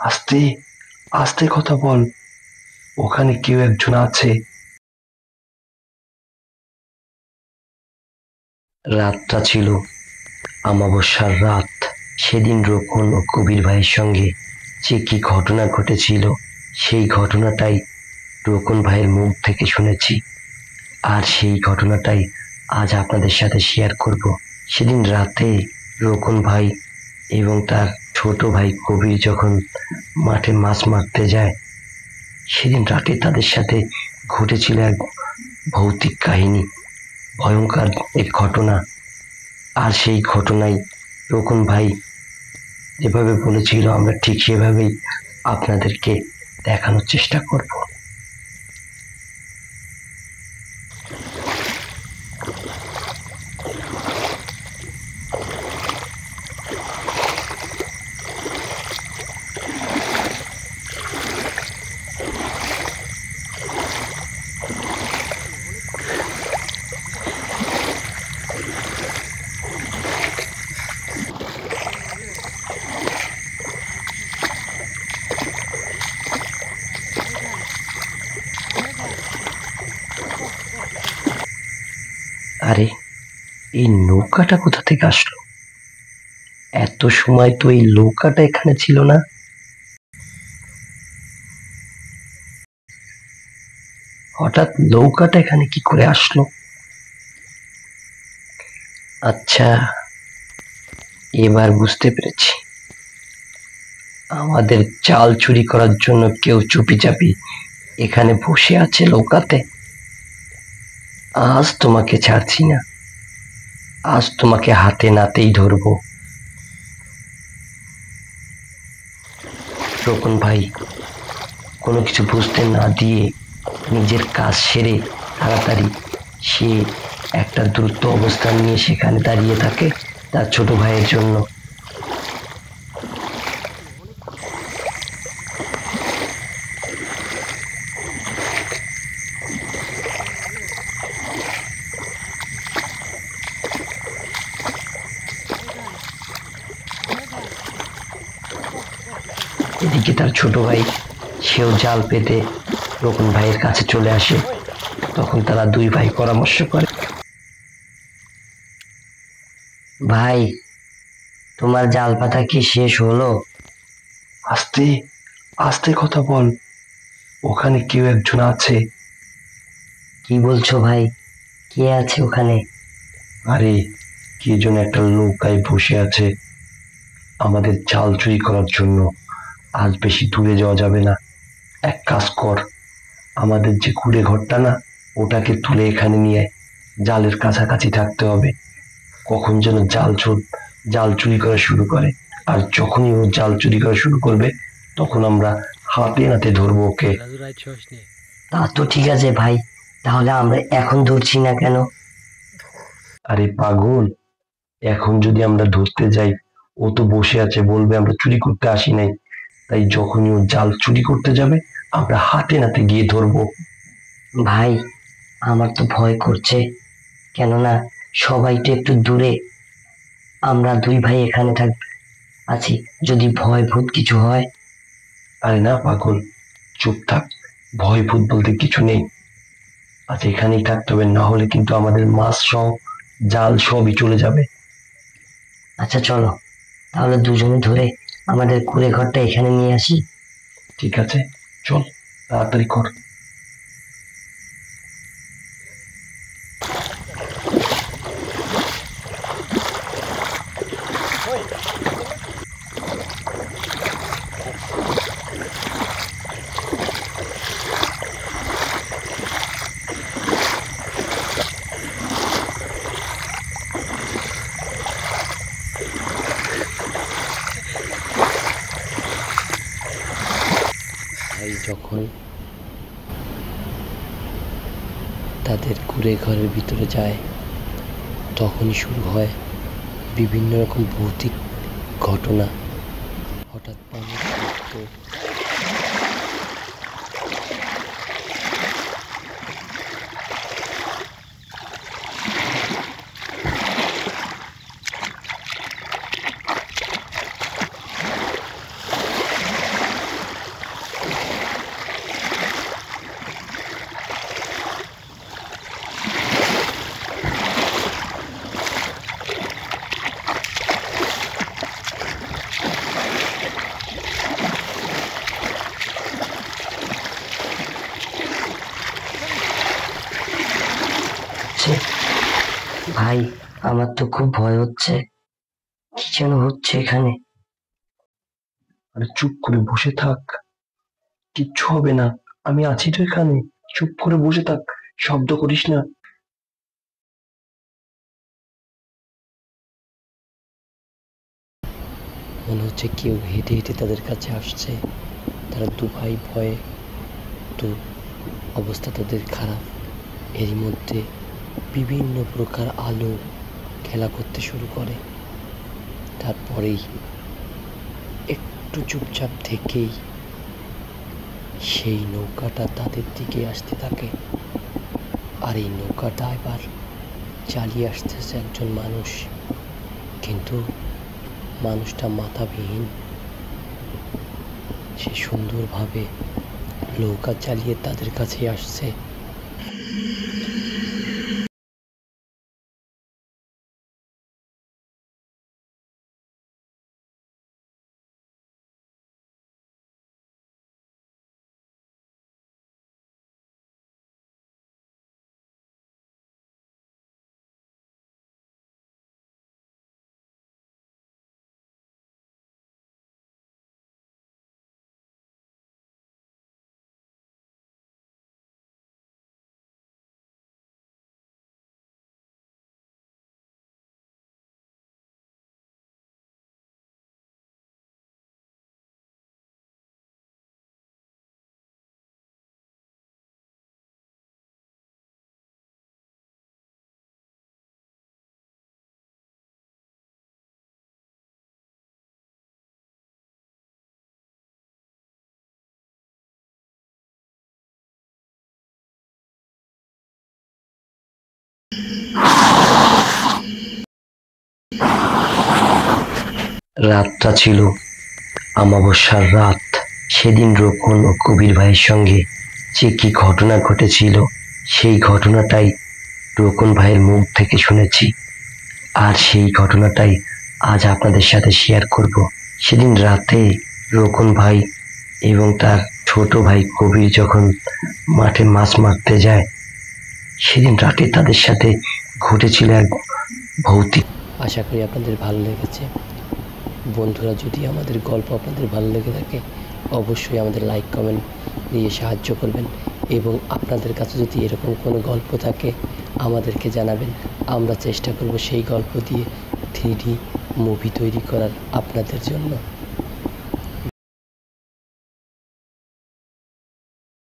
আস্তে আস্তে কথা বল, ওখানে কেউ একজন আছে। রাতটা ছিল অমাবস্যার রাত। সেদিন রোকন ও কবির ভাইয়ের সঙ্গে যে কি ঘটনা ঘটেছিল, সেই ঘটনাটাই রোকন ভাইয়ের মুখ থেকে শুনেছি, আর সেই ঘটনাটাই আজ আপনাদের সাথে শেয়ার করব। সেদিন রাতে রোকন ভাই এবং তার ছোট ভাই কবির যখন মাঠে মাছ মারতে যায়, সেদিন রাতে তাদের সাথে ঘটেছিল এক ভৌতিক কাহিনী, ভয়ঙ্কর এক ঘটনা। আর সেই ঘটনাই রোকন ভাই যেভাবে বলেছিল, আমরা ঠিক সেভাবেই আপনাদেরকে দেখানোর চেষ্টা করব। আরে, এই নৌকাটা কোথা থেকে আসলো? এত সময় তো এই নৌকাটা এখানে ছিল না। হঠাৎ নৌকাটা এখানে কি করে আসলো? আচ্ছা, এবার বুঝতে পেরেছি। আমাদের চাল চুরি করার জন্য কেউ চুপিচাপি এখানে বসে আছে নৌকাতে। আজ তোমাকে ছাড়ছি না, আজ তোমাকে হাতে নাতেই ধরবো। রোকন ভাই কোনো কিছু বুঝতে না দিয়ে নিজের কাজ সেরে তাড়াতাড়ি সে একটা দ্রুত অবস্থান নিয়ে সেখানে দাঁড়িয়ে থাকে তার ছোট ভাইয়ের জন্য। এদিকে তার ছোট ভাই, সেও জাল পেতে রোকন ভাইয়ের কাছে চলে আসে। তখন তারা দুই ভাই পরামর্শ করে, ভাই, তোমার জাল পাতা কি শেষ হলো? আস্তে আস্তে কথা বল, ওখানে কেউ একজন আছে। কি বলছো ভাই? কে আছে ওখানে? আরে, কে যেন একটা নৌকায় বসে আছে আমাদের জাল চুরি করার জন্য। আজ বেশি দূরে যাওয়া যাবে না। এক কাজ কর, আমাদের যে কুড়ে ঘরটা না, ওটাকে তুলে এখানে নিয়ে আয়। জালের কাছাকাছি থাকতে হবে। কখন যেন জাল চুরি করা শুরু করে, আর যখনই ও জাল চুরি করা শুরু করবে, তখন আমরা হাতে নাতে ধরবো ওকে। তা তো ঠিক আছে ভাই, তাহলে আমরা এখন ধরছি না কেন? আরে পাগল, এখন যদি আমরা ধরতে যাই, ও তো বসে আছে, বলবে আমরা চুরি করতে আসি নাই। তাই যখনই ও জাল চুরি করতে যাবে, আমরা হাতে নাতে গিয়ে ধরবো। ভাই, আমার তো ভয় করছে, কেননা সবাই তো একটু দূরে, আমরা দুই ভাই এখানে আছি, যদি ভয় ভূত কিছু হয়। আরে না পাগল, চুপ থাক, ভয় ভূত বলতে কিছু নেই। আজ এখানেই থাকতে হবে, না হলে কিন্তু আমাদের মাছ সহ জাল সবই চলে যাবে। আচ্ছা চলো, তাহলে দুজনে ধরে আমাদের কুঁড়ে ঘরটা এখানে নিয়ে আসি। ঠিক আছে, চল, তাড়াতাড়ি কর। ভাই যখন তাদের কুঁড়ে ঘরের ভিতরে যায়, তখনই শুরু হয় বিভিন্ন রকম ভৌতিক ঘটনা। হঠাৎ পানির শব্দ, আমার তো খুব ভয় হচ্ছে, কি যেন হচ্ছে এখানে। আরে চুপ করে বসে থাক, কিচ্ছু হবে না, আমি আছি তো এখানে। চুপ করে বসে থাক, শব্দ করিস না। মনে হচ্ছে কেউ হেঁটে হেঁটে তাদের কাছে আসছে। তারা দু ভাই ভয়ে, তো অবস্থা তাদের খারাপ। এরই মধ্যে বিভিন্ন প্রকার আলো খেলা করতে শুরু করে। তারপরেই একটু চুপচাপ থেকেই সেই নৌকাটা তাদের দিকে আসতে থাকে। আর এই নৌকাটা এবার চালিয়ে আসতেছে একজন মানুষ, কিন্তু মানুষটা মাথাবিহীন। সে সুন্দরভাবে নৌকা চালিয়ে তাদের কাছে আসছে। রাতটা ছিল অমাবস্যার রাত। সেদিন রোকন ও কবির ভাইয়ের সঙ্গে যে কি ঘটনা ঘটেছিল, সেই ঘটনাটাই রোকন ভাইয়ের মুখ থেকে শুনেছি, আর সেই ঘটনাটাই আজ আপনাদের সাথে শেয়ার করব। সেদিন রাতে রোকন ভাই এবং তার ছোট ভাই কবির যখন মাঠে মাছ মারতে যায়, সেদিন রাতে তাদের সাথে ঘটেছিল এক ভৌতিক। আশা করি আপনাদের ভালো লেগেছে। বন্ধুরা, যদি আমাদের গল্প আপনাদের ভালো লেগে থাকে, অবশ্যই আমাদের লাইক কমেন্ট দিয়ে সাহায্য করবেন, এবং আপনাদের কাছে যদি এরকম কোনো গল্প থাকে আমাদেরকে জানাবেন। আমরা চেষ্টা করব সেই গল্প দিয়ে 3D মুভি তৈরি করার আপনাদের জন্য।